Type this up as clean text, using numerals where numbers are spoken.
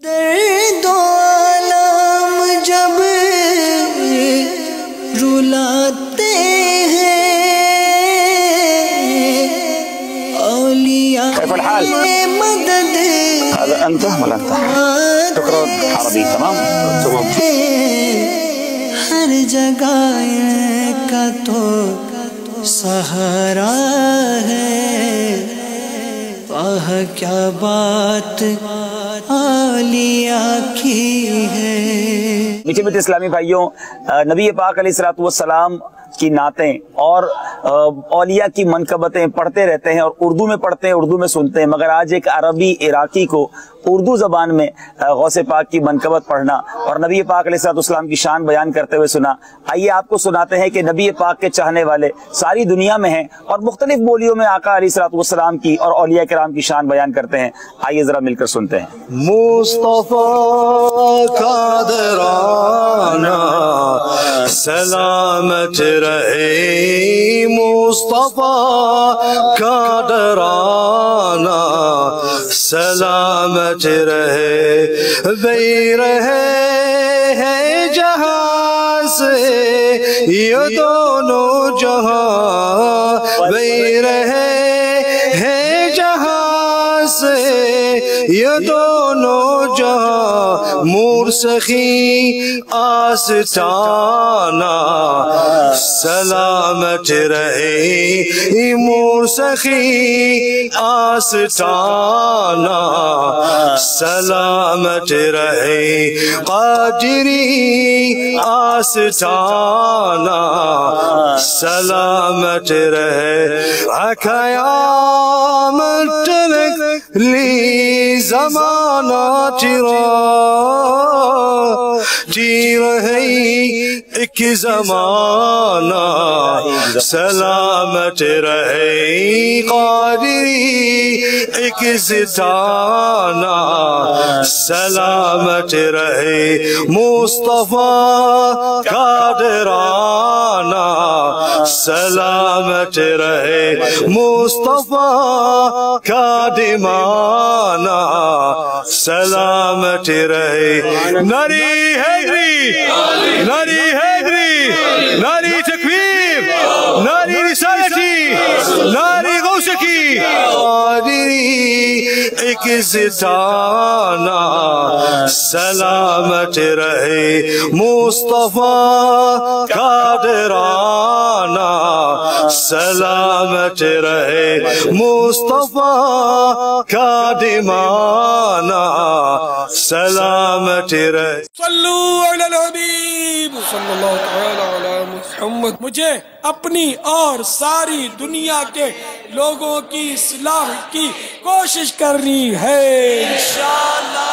درد و عالم جب رلاتے ہیں اولیاء مدد انت ولا انت تقرأ عربي تمام. ہر جگہ ان کا تو سہارا ہے. آہ کیا بات اولیاء کی ہے. میٹھے میٹھے اسلامی بھائیوں، نبی پاک علیہ الصلوۃ والسلام کی نعتیں اور اولیاء کی منقبتیں پڑھتے رہتے ہیں اور اردو میں پڑھتے ہیں، اردو میں سنتے ہیں، مگر آج ایک عربی عراقی کو اردو زبان میں غوث پاک کی منقبت پڑھنا اور نبی پاک علیہ الصلوۃ والسلام کی شان بیان کرتے ہوئے سنا. آئیے آپ کو سناتے ہیں کہ نبی پاک کے چاہنے والے ساری دنیا میں ہیں اور مختلف بولیوں میں آقا علیہ الصلوۃ والسلام کی اور اولیاء کرام کی شان بیان کرتے ہیں. آئیے ذرا مل کر سنتے ہیں. مصطفیٰ کا درانہ سلامت رہے، مصطفیٰ کا درانہ سلامت رہے، بے رہے ہیں جہاں سے یہ دونوں جہاں، بے رہے ہیں جہاں سے یہ دونوں جہاں، مور سخی آستانہ سلامت رہے، مور سخی آستانہ سلامت رہے، قادری آستانہ سلامت رہے، قیامت تلک لی زمانہ جی رہی ایک زمانہ سلامت رہے، قادری ایک زتانہ سلامت رہے، مصطفیٰ کا درانہ سلامت رہے، مصطفیٰ کا دمانہ سلامت رہے. ناری حیدری، ناری حیدری، ناری تکبیر، ناری رسالتی، ناری غوث کی، قادری ایک زتانہ سلامت رہے، مصطفیٰ کا درانہ سلامت رہے، مصطفیٰ کا دمانہ سلامت رہے. صلو علی الحبیب صلی اللہ تعالی علی محمد. مجھے اپنی اور ساری دنیا کے لوگوں کی اصلاح کی کوشش کرنی ہے انشاءاللہ.